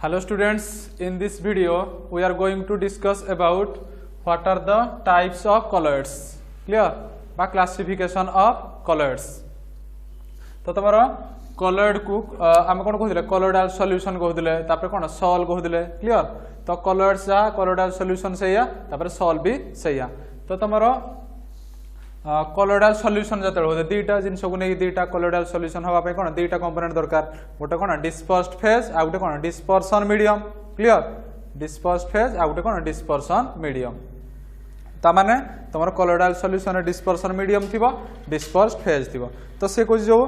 Hello students, in this video we are going to discuss about what are the types of colloids. Clear? By classification of colloids. तो तमरा colloid को आम कौन कहते colloidal solution कहते तापर कौन sol कहते clear तो colloids जा colloidal solution से या तापर sol भी से या तो तमरा colloidal solution जते होते दीटा जिनस को नहीं दीटा colloidal solution हवा पे कौन दीटा कंपोनेंट दरकार गोटे कौन dispersed phase आ गोटे कौन dispersion medium clear dispersed phase आ गोटे कौन dispersion medium ता माने तमर colloidal solution dispersion medium थिबो dispersed phase थिबो तो से को जो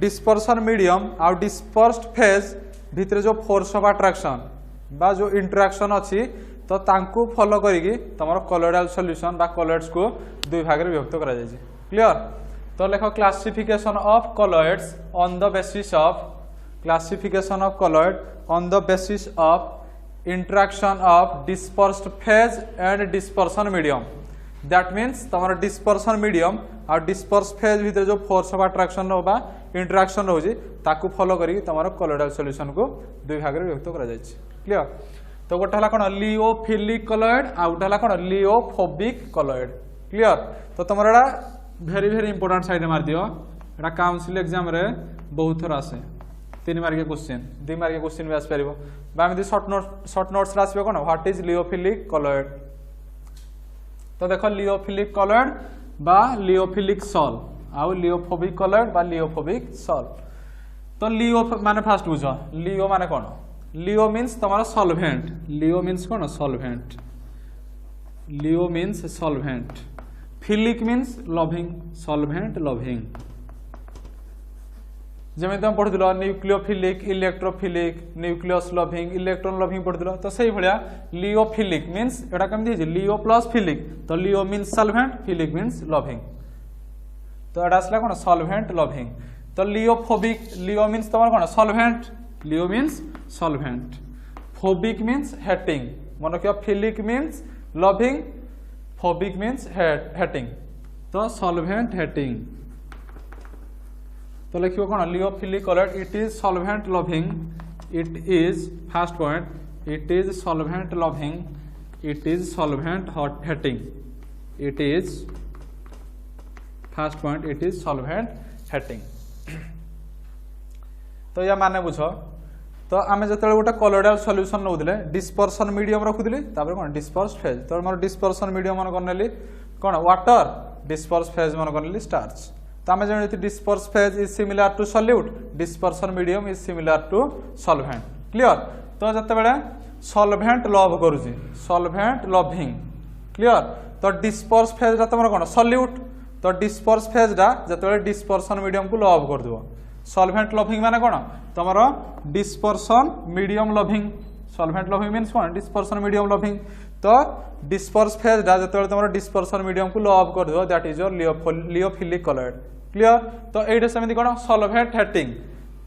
dispersion medium आ dispersed phase भितर जो force of attraction बा जो interaction अछि तो तांकु फॉलो करिकी तमरो colloidal solution बा colloids को दुई भाग रे विभक्त करा जाय क्लियर तो लेखो classification of colloids on the basis of classification of colloid on the basis of interaction of dispersed phase and dispersion medium that means तमरो डिस्पर्सन मीडियम और डिस्पर्स फेज भीतर जो फोर्स ऑफ अट्रैक्शन रो बा interaction रहउजी ताकु follow करिकी तमरो colloidal solution को दुई भाग रे विभक्त करा जाय क्लियर तो गोटे हला कोन लियोफिलिक colloid आ गोटे हला कोन लियोफोबिक colloid क्लियर तो तमरा वेरी वेरी इंपोर्टेंट साइड मार दियो एटा काउंसिल एग्जाम रे बहुत थर आसे 3 मार्क के क्वेश्चन 2 मार्क के क्वेश्चन भी आस परबो बा हम शॉर्ट नोट्स रा आसबे कोन व्हाट इज लियोफिलिक colloid तो देखो लियोफिलिक colloid बा लियोफिलिक सॉल आ लियोफोबिक colloid बा लियोफोबिक सॉल तो लियो माने फास्ट बुझो लियो माने कोन लियो मीन्स तमारा सॉल्वेंट लियो मीन्स कौन solvent lyo means solvent philic means loving solvent loving जमे तुम पढ़ुदिलो nucleophilic electrophilic nucleus loving electron loving पढ़ुदिलो तो सही भलिया लियोफिलिक मीन्स एटा केमति हिजे लियो प्लस फिलिक तो lyo means solvent philic means loving तो एटा असला कोन सॉल्वेंट लविंग तो लियोफोबिक लियो मीन्स तमार कोन solvent lyo means solvent phobic means hating मन रखियो philic means loving phobic means hating तो solvent hating तो लिखियो कोन लियोफिलिक colloid it is solvent loving it is first point it is solvent loving it is solvent hating it is first point it is solvent hating तो या माने बुझो तो आमे जतले गोटे colloidal solution नउदिले dispersion medium रखुदिले तापर कोन dispersed phase तो हमर dispersion medium मन करनेली कोन water dispersed phase मन करनेली starch तो आमे जने dispersed phase is similar to solute dispersion medium is similar to solvent clear तो जते बेले solvent love करूजी solvent loving clear तो dispersed phase रा तमर कोन solute तो dispersed phase रा जते बेले dispersion medium को love कर दो solvent loving माने कोन तमरो dispersion medium loving solvent loving means कोन dispersion medium loving तो disperse phase दा जते तमरो dispersion medium को love कर दो that is your लियोफिलिक colloid clear तो एटा समिति कोन solvent hating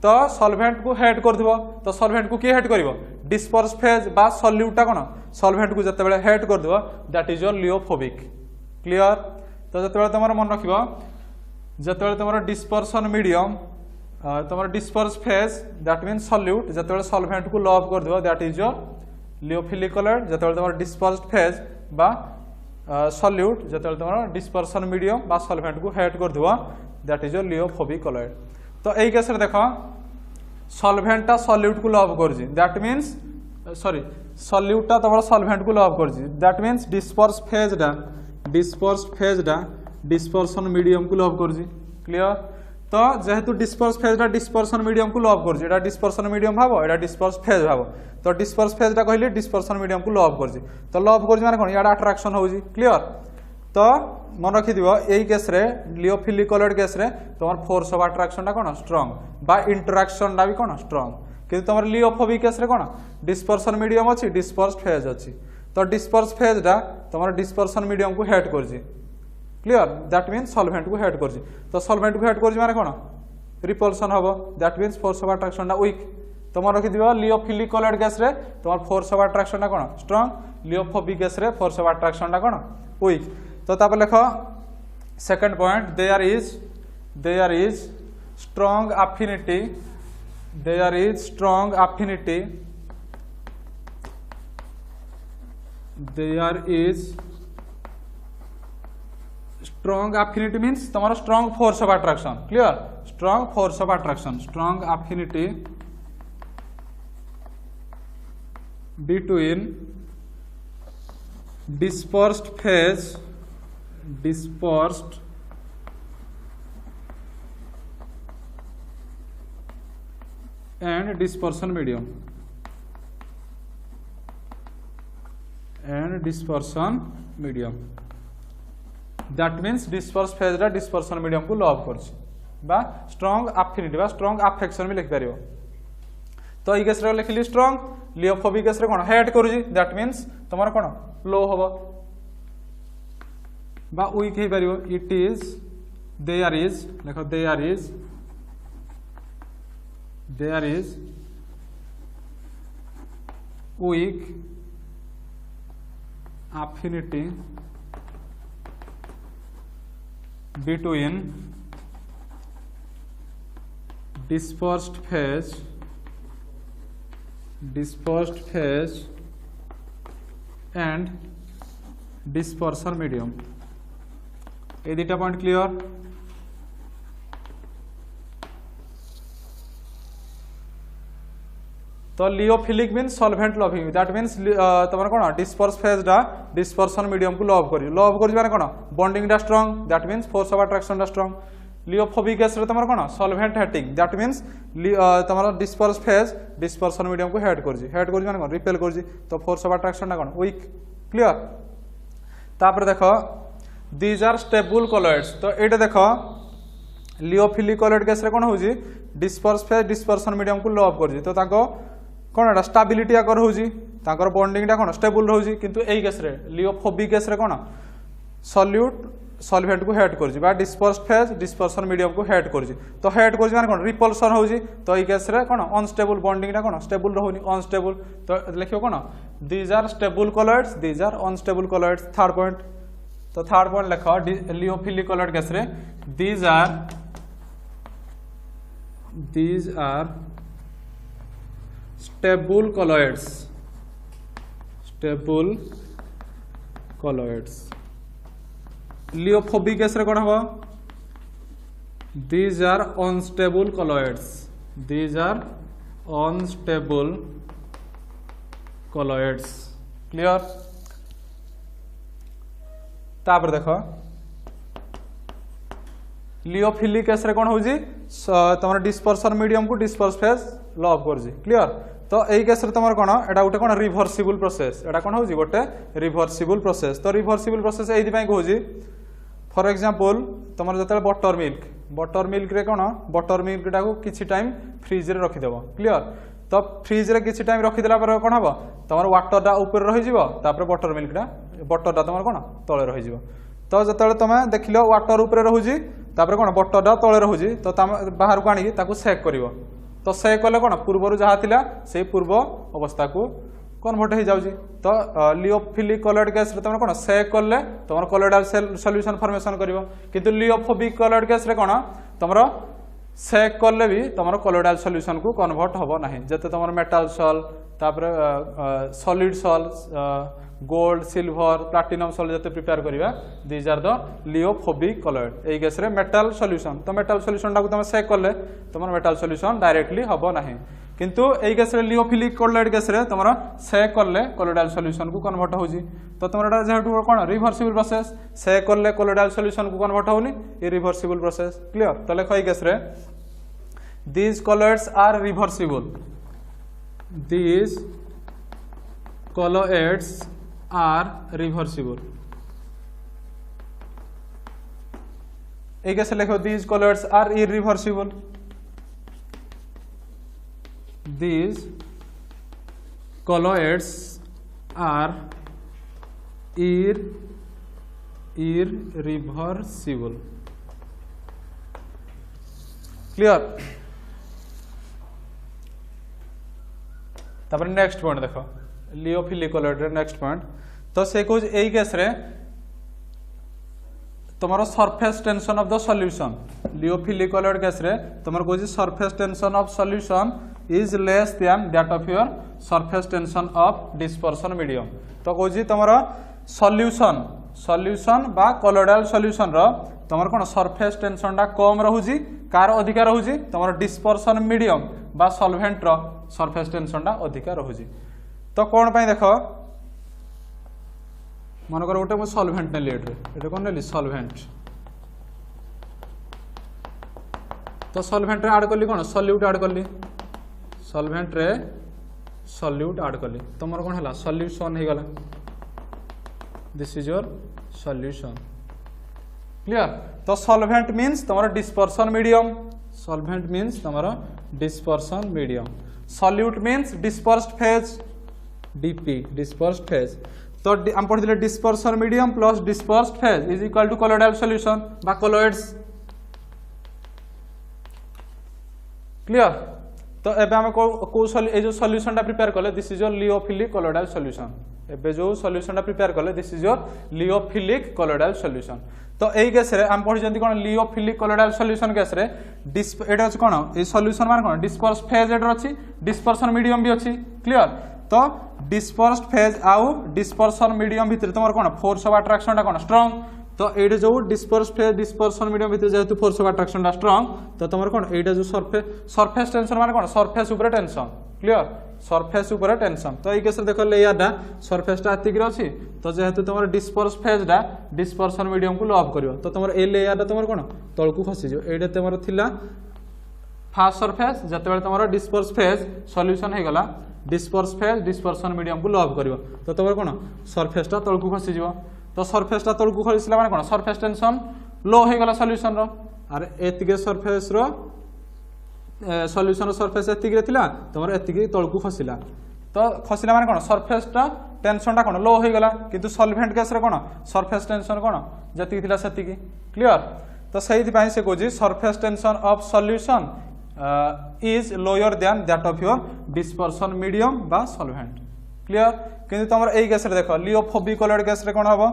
तो solvent को हेट कर दिबो तो solvent को के हेट करबो disperse phase बा solute टा कोन solvent को जते बेले हेट कर दिबो that is your लियोफोबिक clear तो जते बेले तमरो मन रखिबो जते बेले तमरो dispersion medium तमर disperse phase that means solute जते सॉल्वेंट को लव कर दिबो दैट इज योर लियोफिलिक colloid जते तमर डिस्पर्स्ड फेज बा सॉल्यूट जते तमर डिस्पर्सन मीडियम बा सॉल्वेंट को हेट कर दिबो दैट इज योर लियोफोबिक colloid तो एई केस रे देखो सॉल्वेंट ता सॉल्यूट को लव करजी दैट मीन्स सॉरी सॉल्यूट ता तमर सॉल्वेंट को लव करजी दैट मीन्स डिस्पर्स फेज डा डिस्पर्सन मीडियम को लव करजी क्लियर तो जेहेतु डिस्पर्स फेज रा डिस्पर्सन मीडियम को लव करजी एटा डिस्पर्सन मीडियम भाबो एटा डिस्पर्स फेज भाबो तो डिस्पर्स फेज रा कहले डिस्पर्सन मीडियम को लव करजी तो लव करजी माने कोन याडा अट्रैक्शन होउजी क्लियर तो मन रखि दिबो एई केस रे लियोफिलिक colloid केस रे तमर फोर्स ऑफ अट्रैक्शन टा कोन स्ट्रांग बा इंटरेक्शन टा भी कोन स्ट्रांग किंतु तमर लियोफोबिक केस रे कोन डिस्पर्सन मीडियम अछि डिस्पर्स्ड फेज अछि तो डिस्पर्स फेज रा तमर डिस्पर्सन मीडियम को हेट करजी क्लियर दैट मीन्स सॉल्वेंट को हेट करजी तो सॉल्वेंट को हेट करजी माने कोन रिपल्सन हबो that means force of attraction टा वीक तो मन रखि दिबो लियोफिलिक colloid केस रे तमर फोर्स ऑफ अट्रैक्शन टा कोन स्ट्रांग लियोफोबिक केस रे फोर्स ऑफ अट्रैक्शन टा कोन वीक तो तापर लेखो second point there is strong affinity there is strong affinity means तुम्हारा strong force of attraction clear strong force of attraction strong affinity between dispersed phase and dispersion medium that means dispersed phase रा dispersion medium को love करछि बा strong affinity बा strong affection भी लिख परियो तो ई केस रे लिखली स्ट्रांग लियोफोबिक केस रे कोन हेट करूजी दैट मींस तमरा कोन लो होबो बा वीक हे परियो इट इज देयर इज देखो there is weak affinity between dispersed phase and dispersion medium ये दुटा पॉइंट क्लियर तो lyophilic mean solvent loving that means तुम कौन डिस्पर्स फेज डा डिस्पर्सन मीडियम को लव कर माने कौन बॉन्डिंग डा strong that means force of attraction डा स्ट्रांग लियोफोबिक केस रे तुम कौन सॉल्वेंट हेटिंग दैट मीन्स तुम डिस्पर्स फेज डिस्पर्सन मीडियम को हेट कर माने कौन रिपेल कर तो फोर्स ऑफ अट्रैक्शन डा कौन वीक क्लियर तापर देखो दीज आर स्टेबल कॉलॉइड्स तो ये देख लियोफिलिक कॉलॉइड केस रे कौन होजी डिस्पर्स फेज डिस्पर्सन मीडियम को लव कर तो ताको कौन एटा स्टेबिलिटी आकर होजी ताकर बॉन्डिंग टा कौन स्टेबल रहउजी किंतु एई केस रे लियोफोबिक केस रे कौन सॉल्यूट सॉल्वेंट को हेट कर बा डिस्पर्स्ड फेज डिस्पर्सन मीडियम को हेट कर तो हेट कर माने कौन रिपल्सन होजी तो एई केस रे कौन अनस्टेबल बॉन्डिंग टा कौन स्टेबल रहउनी अनस्टेबल तो लिखियो कौन these are stable colloids these are unstable colloids third point तो थर्ड पॉइंट लिखो लियोफिलिक कॉलॉइड केस रे these are stable colloids lyophobic case रे कोन हबो these are unstable colloids clear तापर देखो लियोफिलिक केस रे कोन होजी तमर डिस्पर्सन मीडियम को डिस्पर्स फेज लव करजी क्लियर तो एई केस रे तमर कोन एटा उटे कोन रिवर्सिबल प्रोसेस एटा कोन होजी गोटे रिवर्सिबल प्रोसेस तो रिवर्सिबल प्रोसेस एई दिपाई होजी फॉर एग्जांपल तमर जते बटर मिल्क रे कोन बटर मिल्क टा को किछि टाइम फ्रिज रे रखि देबो क्लियर तो फ्रिज रे किछि टाइम रखि देला पर कोन हबो तमर वाटर टा ऊपर रहि जिवो तापर बटर टा तमर कोन तळे रहि जिवो तो जते तमे देखिलो वाटर ऊपर रहउजी तापर कोन बटर टा तळे रहउजी तो बाहर को आनी ताकू सेक करिवो तो सेक कले कोन पूर्वरु जहा थिला से पूर्व अवस्था को कन्वर्ट हो जाउजी तो लियोफिलिक कॉलॉइड केस रे तमर कोन सेक करले तमर कॉलॉइडल सॉल्यूशन फॉर्मेशन करिवो किंतु लियोफोबिक कॉलॉइड केस रे कोन तमर सेक करले भी तमर कॉलॉइडल सॉल्यूशन को कन्वर्ट होबो नाही जते तमर मेटल सॉल तापर solid sol gold silver platinum salt जते प्रिपेयर करिवा these are the lyophobic colloid एई केस रे मेटल सॉल्यूशन तो मेटल सॉल्यूशन टा को तम सेक करले तमर मेटल सॉल्यूशन डायरेक्टली होबो नाही किंतु एई केस रे लियोफिलिक कॉलॉइड केस रे तमरा सेक करले कॉलॉइडल सॉल्यूशन को कन्वर्ट होजी तो तमरा जेहेतु कोन रिवर्सिबल प्रोसेस सेक करले कॉलॉइडल सॉल्यूशन को कन्वर्ट होनी ये रिवर्सिबल प्रोसेस क्लियर तो लेखो एई केस रे these colloids are reversible these colloids are reversible एक ऐसे लिखो these colloids are irreversible these colloids are irreversible clear तापर नेक्स्ट पॉइंट देखो लियोफिलिक कॉलॉइड रे नेक्स्ट पॉइंट तो से कुछ एई केस रे तुम्हारा surface tension of the solution lyophilic colloid case रे तुम्हारा कुछ surface tension of solution is less than that of your surface tension of dispersion medium. तो कहूँ तुम सॉल्यूशन बा कोलोइडल सॉल्यूशन रो तुम कौन सरफेस टेंशन टा कम रोची कार अधिका रोची तुम डिस्पर्सन मीडियम बा सॉल्वेंट रो सरफेस टेंशन टा अधिका रोची। तो कौन पाई देख मनकर गोटे मुझे सॉल्वेंट नेली ये कौन नेली सॉल्वेंट। तो सॉल्वेंट रे ऐड कली कौन सॉल्यूट ऐड कली सॉल्वेंट रे सॉल्यूट ऐड कली तुम कौन है सॉल्यूशन हो गला this is your solution. Clear. तो सॉल्वेंट मीन्स तुम डिस्पर्सन मीडियम सॉल्वेंट मीन्स तुम dispersion medium solute means dispersed phase DP dispersed phase. तो हम पढ़ी dispersion medium plus dispersed phase is equal to colloidal solution बा colloids. Clear. तो एबे हम को जो सॉल्यूशन टा प्रिपेयर कले this is your lyophilic colloidal solution. एबे जो सॉल्यूशन टा प्रिपेयर कले this is your lyophilic colloidal solution. तो एई केस रे हम पढ़ी जंती कोन लियोफिलिक कोलोइडल सॉल्यूशन केस रे एटा अछि कोन ए सॉल्यूशन मान कोन डिस्पर्स फेज एटर अछि डिस्पर्सन मीडियम भी अछि। क्लियर। तो डिस्पर्स्ड फेज आउ डिस्पर्सन मीडियम भितर तुम कोन फोर्स ऑफ अट्रैक्शन टा कोन स्ट्रांग। तो ये जो डिस्पर्स फेज डिस्पर्सन मीडियम भितर जेहेतु फोर्स ऑफ अट्रैक्शन टा स्ट्रांग तो तुम कोन एटा जो सरफेस टेंशन मान कोन सरफेस ऊपर टेंशन। क्लियर। सरफेस ऊपर टेंशन। तो ये केस रे देखो लेयर टा सरफेस टा एतिक अछि तो जेहेतु तुम डिस्पर्स फेज टा डिस्पर्सन मीडियम को लॉक करियो तो तुम ए लेयर टा तुम कोन तळ को खसी जो एटा तुम थिला फास्ट सरफेस जते बेले तुम डिस्पर्स फेज सॉल्यूशन हे गला डिस्पर्स फेज डिस्पर्सन मीडियम को लॉक करियो तो तुम कोन सरफेस टा तळ को खसी जिवो। तो सरफेस टा तळ को खसिला माने कोन सरफेस टेंशन लो हे गला सॉल्यूशन रो अरे एतिके सरफेस रो सॉल्यूशन सरफेस एतिक रे थिला तुमर एतिक तळ को खसिला तो खसिला माने कोन सरफेस टा टेंशन टा कोन लो हो गला किंतु सॉल्वेंट केस रे कोन सरफेस टेंशन कोन जति थिला सेतिक। क्लियर। तो सही पई से कोजी surface tension of solution is lower than that of your dispersion medium बा सॉल्वेंट। क्लियर। किंतु तुमर एई केस रे देखो लियोफोबिक कोलोइड केस रे कोन हबो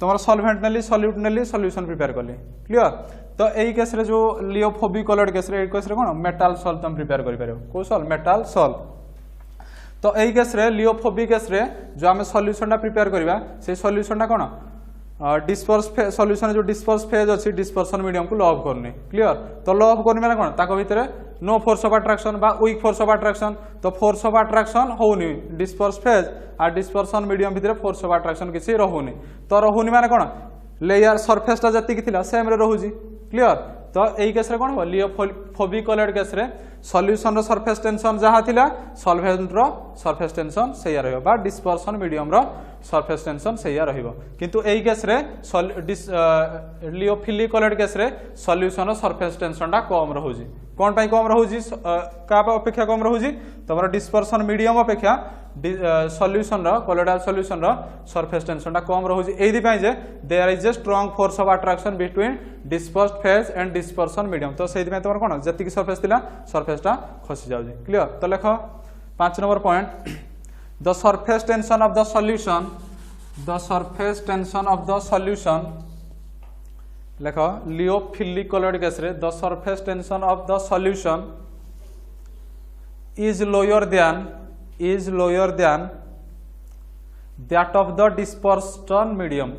तुमर सॉल्वेंट नेली सॉल्यूट नेली सॉल्यूशन प्रिपेयर करली। क्लियर। तो एई केस रे जो लियोफोबिक कोलोइड केस रे कोन मेटल सॉल्ट तुम प्रिपेयर करि पारो को सॉल्ट मेटल सॉल्ट। तो एई केस रे लियोफोबिक केस रे जो हम सॉल्यूशन टा प्रिपेयर करबा से सॉल्यूशन टा कोन डिस्पर्स सॉल्यूशन जो डिस्पर्स फेज अछि डिस्पर्सन मीडियम को लॉक करनी। क्लियर। तो लॉक करनी माने कोन ताको भितरे नो फोर्स ऑफ अट्रैक्शन बा वीक फोर्स ऑफ अट्रैक्शन तो फोर्स ऑफ अट्रैक्शन होउनी डिस्पर्स फेज आ डिस्पर्सन मीडियम भितरे फोर्स ऑफ अट्रैक्शन किसी रहुनी तो रहुनी माने कोन लेयर सरफेस टा जति कि थिला सेम रे रहुजी। क्लियर। तो एई केस रे कोन हो लियोफोबिक कोलोइड केस रे सॉल्यूशन रो सरफेस टेंशन जहा थिला सॉल्वेंट रो सरफेस टेंशन सेया रहबो बा डिस्पर्सन मीडियम रो सरफेस टेंशन सेया रहबो किंतु एई केस रे लियोफिलिक कोलोइड केस रे सॉल्यूशन रो सरफेस टेंशन टा कम रहुजी। कोन पई कम रहुजी का अपेक्षा कम रहुजी तमरा डिस्पर्सन मीडियम अपेक्षा सॉल्यूशन रो कोलोइडल सॉल्यूशन रो सरफेस टेंशन टा कम रहुजी एदि पई जे there is a strong force of attraction between dispersed phase and dispersion medium. तो सेदि पई तमरा कोन जति कि सरफेस थिला सरफेस टा खसी जाउजी। क्लियर। तो लेखो 5 number point the surface tension of the solution the surface tension of the solution लेखो लियोफिलिक कोलोइड केस रे the surface tension of the solution is lower than that of the dispersion medium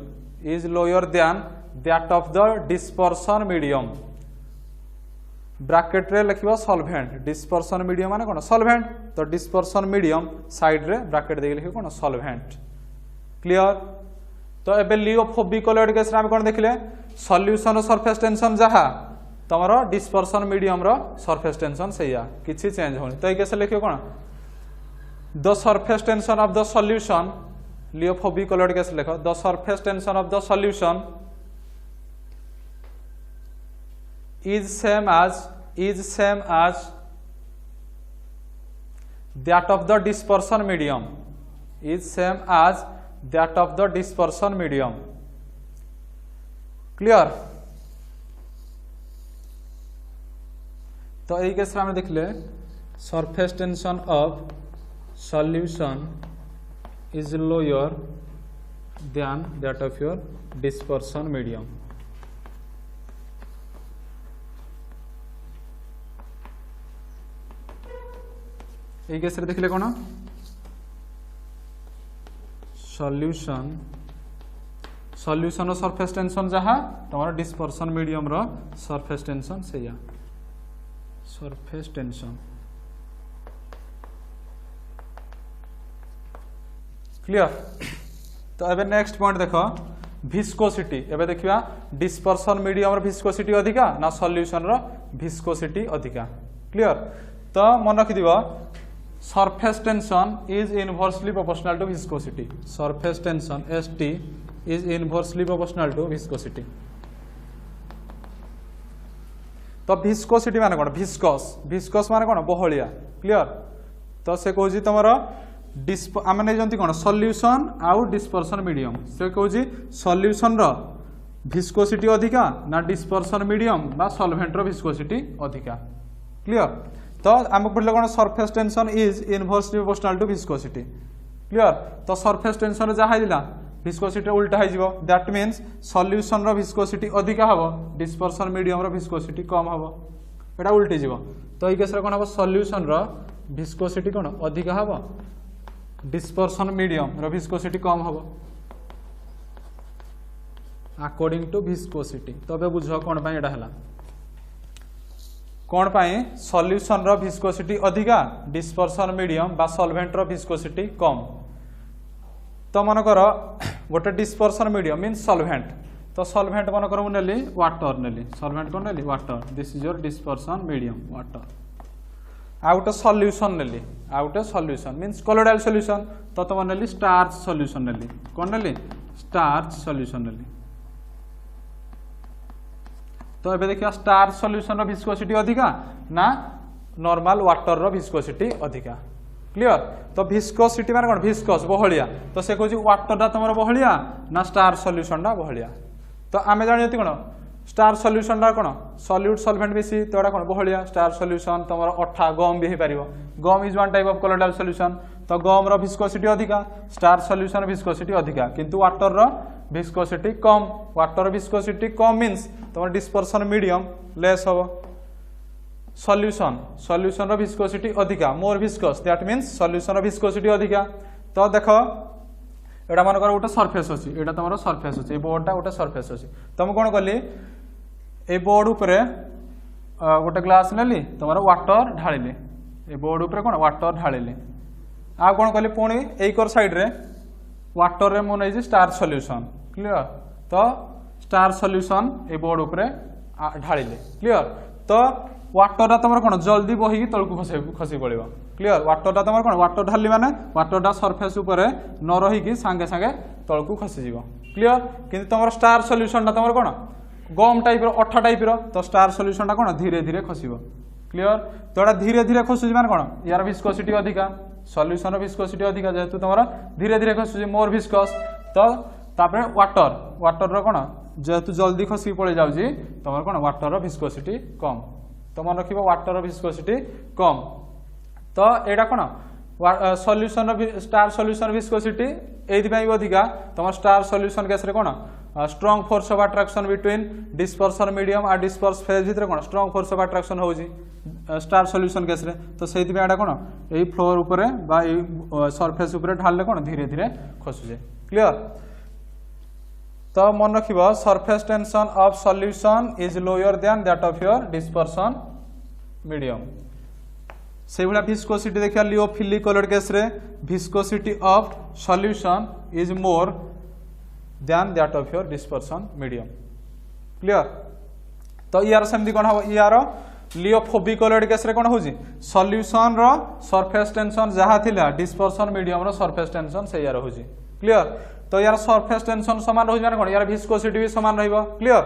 is lower than that of the dispersion medium bracket रे लिखिबा solvent dispersion medium माने कोन solvent तो dispersion medium side रे bracket दे लिखिबा कोन solvent. Clear. तो एबे लियोफोबिक colloid case रे हम कोन देखले solution surface tension जहा तमरो डिस्पर्सन मीडियम रो सरफेस टेंशन सेया किछि चेंज होनी तो ए केस लिखियो कोन the surface tension of the solution lyophobic colloid case लिखो the surface tension of the solution is same as that of the dispersion medium is same as that of the dispersion medium। Clear. तो यही case में देखले surface tension of solution is lower than that of your dispersion medium. এই case রে দেখলে কোন solution solution रो surface tension जहा तमरो डिस्पर्शन मीडियम रो सरफेस टेंशन सेया सरफेस टेंशन क्लियर। तो एबे नेक्स्ट पॉइंट देखो विस्कोसिटी। एबे देखिया डिस्पर्शन मीडियम रो विस्कोसिटी अधिका ना सॉल्यूशन रो विस्कोसिटी अधिका। क्लियर। तो मन रखि दिबो surface tension is inversely proportional to viscosity. Surface tension ST is inversely proportional to viscosity. तो viscosity माने कोन viscous माने कोन बहलिया। क्लियर। तो से कहूजी तमरो आमे जंती कोन सॉल्यूशन आउ डिस्पर्शन मीडियम से कहूजी सॉल्यूशन रो viscosity अधिका ना डिस्पर्शन मीडियम बा सॉल्वेंट रो viscosity अधिका। क्लियर। तो आम पढ़ले कौन surface tension is inversely proportional to viscosity. Clear. तो सरफेस टेंशन जहाँ दिला विस्कोसिटी उल्टा हो दैट मीन्स सॉल्यूशन रो विस्कोसिटी अधिका हबो डिस्पर्शन मीडियम रो विस्कोसिटी कम हबो एटा उल्टी जीवो। तो ई केस रे कोन हबो सॉल्यूशन रो विस्कोसिटी कोन अधिका हबो डिस्पर्शन मीडियम रो विस्कोसिटी कम हबो अकॉर्डिंग टू विस्कोसिटी। तो बे बुझो कोन पय एटा हला कौन पाए सॉल्यूशन रो विस्कोसिटी अधिका डिस्पर्शन मीडियम बा सॉल्वेंट रो विस्कोसिटी कम। तो मन कर गोटे डिस्पर्शन मीडियम मीन सॉल्वेंट। तो सॉल्वेंट मन कर नेली वाटर नेली सॉल्वेंट कोन नेली water this is your dispersion medium water. Out solution नेली out solution means colloidal solution. तो तुम नेली स्टार्च सॉल्यूशन नेली कोन नेली स्टार्च सॉल्यूशन नेली। तो ये देखिए स्टार सॉल्यूशन रो विस्कोसिटी अधिका ना नॉर्मल वाटर रो विस्कोसिटी अधिका। क्लियर। तो विस्कोसिटी माने कोन विस्कस बहलिया। तो से कहूँ वाटर टा तुम बहलिया ना स्टार सॉल्यूशन टा बहलिया। तो आम जानी कोन स्टार सॉल्यूशन टा कोन सॉल्यूट सॉल्वेंट बेसी तो एटा कोन बहलिया स्टार सॉल्यूशन तुम अठा गम भी हो पारिबो। Gum is one type of colloidal solution. तो गम रो विस्कोसिटी अधिका स्टार सॉल्यूशन विस्कोसिटी अधिका किंतु वाटर रो विस्कोसिटी कम। वाटर विस्कोसिटी कम मीन्स तुम dispersion medium less hmm solution solution रो विस्कोसिटी अधिका more viscous that means solution रो विस्कोसिटी अधिका। तो देख एटा मन कर गोटे सरफेस अछि एटा तुम सरफेस अछि बोर्डटा गोटे सरफेस अछि। तुम कोन कली ए बोर्ड ऊपर गोटे ग्लास नेली तुम वाटर ढालिले ए बोर्ड ऊपर कोन वाटर ढालिले आ कोन कली पुणी एकर साइड रे वाटर रे मु नै स्टार सॉल्यूशन। क्लियर। तो स्टार सॉल्यूशन ए बोर्ड ऊपर ढालिले। क्लियर। तो वाटर टा तुम कोन जल्दी बही तळकु खसी पड़िबो। क्लियर। वाटर टा तुम कोन वाटर ढाली माने वाटर टा सरफेस ऊपर न रही कि संगे संगे तळकु खसी जीवो। क्लियर। किंतु तुम स्टार सॉल्यूशन टा तुम कोन गम टाइप रो अठा टाइप रो तो स्टार सॉल्यूशन टा कोन धीरे धीरे खसिबो। क्लियर। तो एटा धीरे धीरे खसुजी माने कोन यार विस्कोसिटी अधिका सॉल्यूशन रो विस्कोसिटी अधिका जेतु तुम धीरे धीरे खसुजी मोर विस्कस। तो तापरे वाटर वाटर रो कोन जेतु जल्दी खसी पड़े जाउजी तुम कोन वाटर रो विस्कोसिटी कम। तो मन रखिबो वाटर रो विस्कोसिटी कम। तो एटा कोन सॉल्यूशन रो स्टार सॉल्यूशन विस्कोसिटी एथि पई अधिका तुम स्टार सॉल्यूशन केस रे कोन strong force of attraction between dispersion medium और डिस्पर्स फेज भितर कोन स्ट्रांग फोर्स ऑफ अट्रैक्शन होउजी स्टार सॉल्यूशन केस रे। तो सेति पे एटा कोन एई फ्लोर ऊपर बा एई सरफेस ऊपर ढालले कोन धीरे धीरे खसुजे। क्लियर। तो मन रखिबो surface tension of solution is lower than that of your dispersion medium. से भला विस्कोसिटी देखिया लियोफिलिक कलर केस रे viscosity of solution is more than that of your dispersion medium. Clear. तो यार सेमदी कोन हो यार लियोफोबिक कलर केस रे कोन होजी सॉल्यूशन रो सरफेस टेंशन जहा थिला डिस्पर्शन मीडियम रो सरफेस टेंशन से यार होजी। क्लियर। तो यार सरफेस टेंशन समान रही माने कोन यार विस्कोसिटी भी समान रहइबो। क्लियर।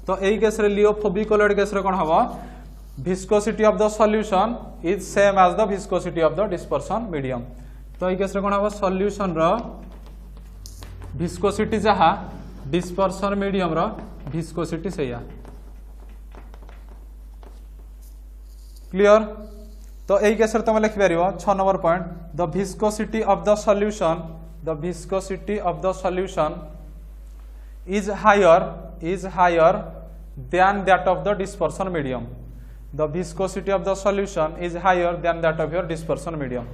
तो एई केस रे लियोफोबिक कलर केस रे कोन हबो viscosity of the solution is same as the viscosity of the dispersion medium। तो एई केस रे कोन हबो सॉल्यूशन रो viscosity जहा dispersion medium रो viscosity सेया। क्लियर। तो एई केस रे तुम लिखि परिबो 6 number point the viscosity of the solution is higher than that of the dispersion medium। the viscosity of the solution is higher than that of your dispersion medium.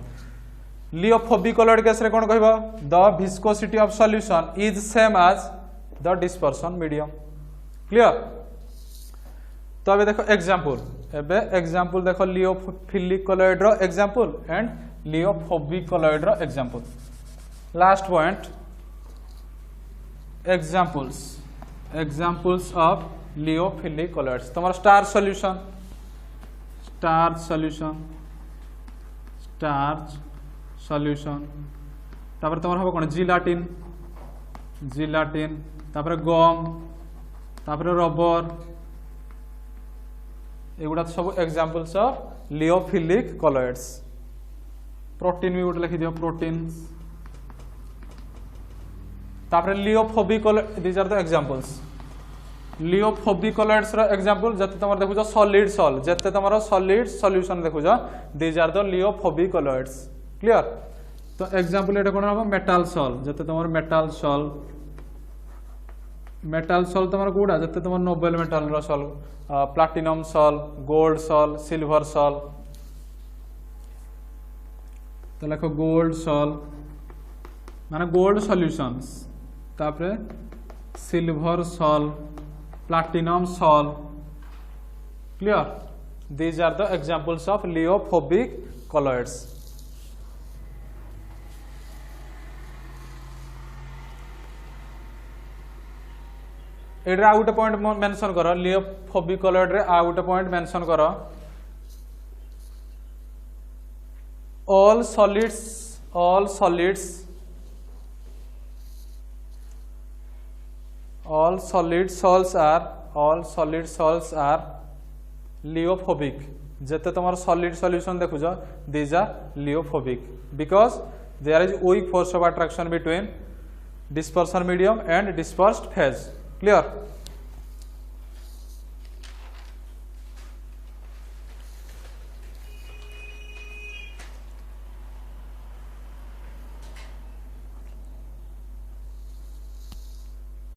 Lyophobic colloid case रे कोन कहबा the viscosity of solution is same as the dispersion medium. Clear? तो अबे देखो example, एबे example देखो lyophilic colloid रो example and lyophobic colloid रो example. Last point examples of lyophilic colloids. तुम्हारा स्टार्च सॉल्यूशन तापर तुम्हारा हम कौन जिलाटिन तापर गम तापर रबर एगुड़ा सब examples of lyophilic colloids. Protein भी गोटे लिखि दियो प्रोटीन तापर lyophobic these are the examples. Lyophobic colloids रो एग्जांपल जते तमर देखुजो सॉलिड सॉल जते तमरो सॉलिड सॉल्यूशन देखुजो these are the lyophobic colloids. Clear? तो एग्जांपल एटा कोन हो मेटल सॉल जते तमर मेटल सॉल तमर कोडा जते तमर नोबेल मेटल रो sol platinum sol gold sol silver sol. तो लिखो गोल्ड सॉल माने गोल्ड सॉल्यूशंस तापर silver sol platinum sol. Clear? These are the examples of lyophobic colloids. एड्रे आ गोटे पॉइंट मेंशन करो लियोफोबिक कलर्ड रे आ गोटे पॉइंट मेंशन करो all solid salts are liophobic. जते तुम्हारा solid solution देखुज these are liophobic because there is weak force of attraction between dispersion medium and dispersed phase. Clear?